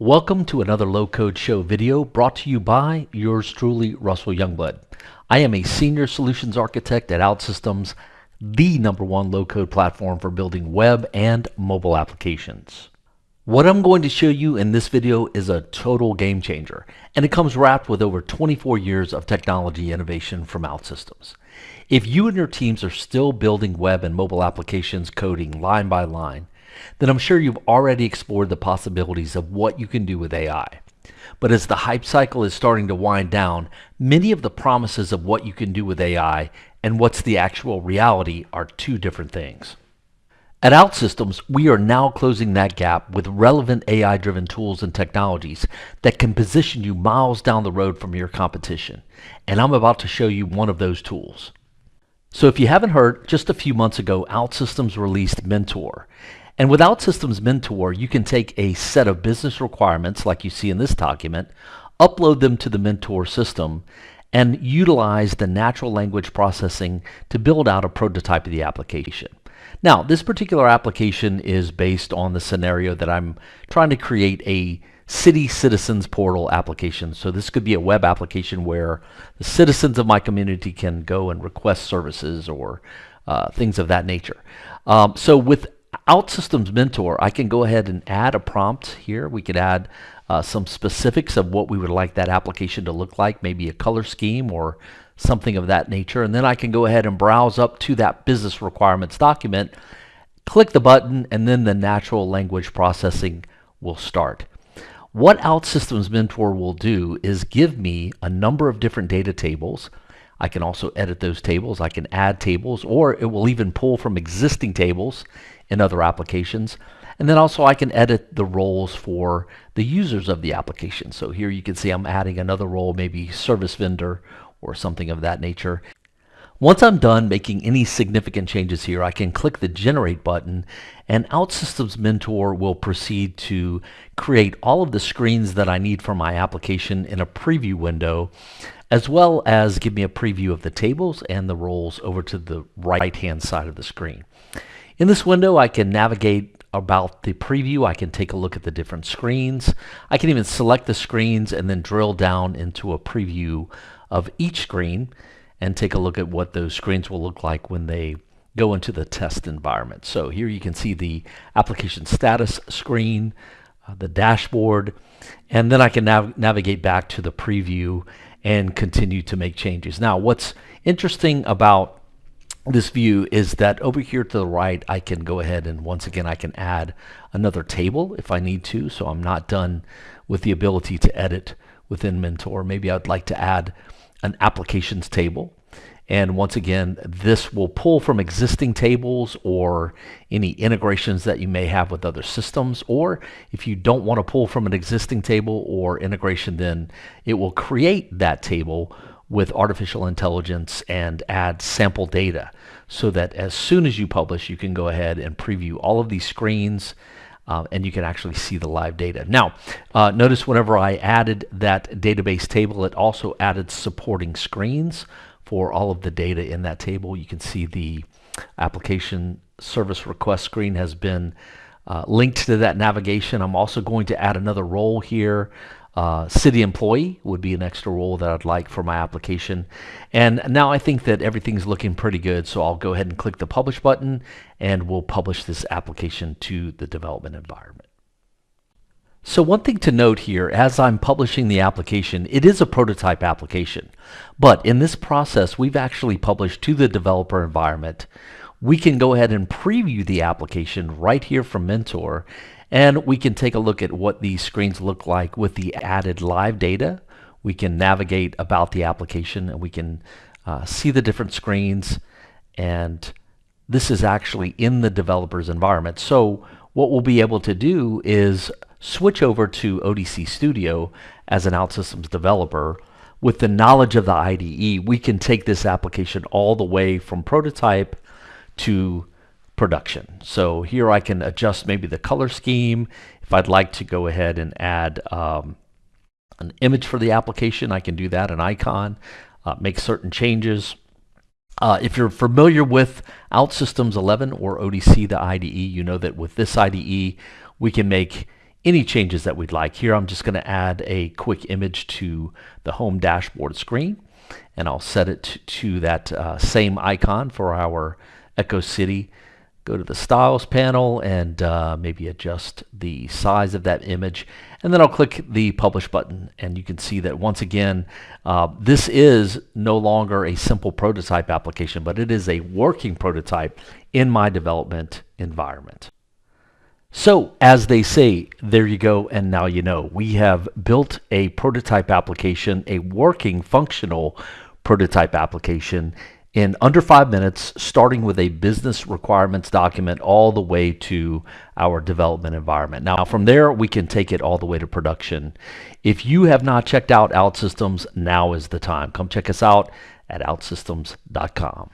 Welcome to another Low Code Show video brought to you by yours truly, Russell Youngblood. I am a senior solutions architect at Outsystems, the #1 low-code platform for building web and mobile applications. What I'm going to show you in this video is a total game changer, and it comes wrapped with over 24 years of technology innovation from Outsystems. If you and your teams are still building web and mobile applications coding line by line, then I'm sure you've already explored the possibilities of what you can do with AI. But as the hype cycle is starting to wind down, many of the promises of what you can do with AI and what's the actual reality are two different things. At Outsystems, we are now closing that gap with relevant AI-driven tools and technologies that can position you miles down the road from your competition. And I'm about to show you one of those tools. So if you haven't heard, just a few months ago, Outsystems released Mentor. And with Outsystems Mentor, you can take a set of business requirements like you see in this document, upload them to the Mentor system, and utilize the natural language processing to build out a prototype of the application. Now, this particular application is based on the scenario that I'm trying to create a city citizens portal application. So this could be a web application where the citizens of my community can go and request services or things of that nature. So with Outsystems Mentor, I can go ahead and add a prompt here. We could add some specifics of what we would like that application to look like, maybe a color scheme or something of that nature. And then I can go ahead and browse up to that business requirements document, click the button, and then the natural language processing will start. What Outsystems Mentor will do is give me a number of different data tables. I can also edit those tables. I can add tables, or it will even pull from existing tables in other applications. And then also I can edit the roles for the users of the application. So here you can see I'm adding another role, maybe service vendor or something of that nature. Once I'm done making any significant changes here, I can click the Generate button, and Outsystems Mentor will proceed to create all of the screens that I need for my application in a preview window, as well as give me a preview of the tables and the roles over to the right-hand side of the screen. In this window, I can navigate about the preview. I can take a look at the different screens. I can even select the screens and then drill down into a preview of each screen and take a look at what those screens will look like when they go into the test environment. So here you can see the application status screen, the dashboard, and then I can navigate back to the preview and continue to make changes. Now, what's interesting about this view is that over here to the right, I can go ahead and once again, I can add another table if I need to. So I'm not done with the ability to edit within Mentor. Maybe I'd like to add an applications table. And once again, this will pull from existing tables or any integrations that you may have with other systems. Or if you don't want to pull from an existing table or integration, then it will create that table with artificial intelligence and add sample data so that as soon as you publish, you can go ahead and preview all of these screens and you can actually see the live data. Now, notice whenever I added that database table, it also added supporting screens for all of the data in that table. You can see the application service request screen has been linked to that navigation. I'm also going to add another role here. City employee would be an extra role that I'd like for my application. And now I think that everything's looking pretty good, so I'll go ahead and click the publish button and we'll publish this application to the development environment. So one thing to note here, as I'm publishing the application, it is a prototype application. But in this process, we've actually published to the developer environment. We can go ahead and preview the application right here from Mentor, and we can take a look at what these screens look like with the added live data. We can navigate about the application and we can see the different screens, and this is actually in the developer's environment. So what we'll be able to do is switch over to ODC Studio as an Outsystems developer. With the knowledge of the IDE, we can take this application all the way from prototype to production. So here I can adjust maybe the color scheme. If I'd like to go ahead and add an image for the application, I can do that, an icon, make certain changes. If you're familiar with Outsystems 11 or ODC, the IDE, you know that with this IDE, we can make any changes that we'd like. Here I'm just going to add a quick image to the home dashboard screen, and I'll set it to that same icon for our Echo City. Go to the Styles panel and maybe adjust the size of that image, and then I'll click the Publish button, and you can see that once again this is no longer a simple prototype application, but it is a working prototype in my development environment. So, as they say, there you go, and now you know. We have built a prototype application, a working, functional prototype application in under 5 minutes, starting with a business requirements document all the way to our development environment. Now, from there, we can take it all the way to production. If you have not checked out Outsystems, now is the time. Come check us out at outsystems.com.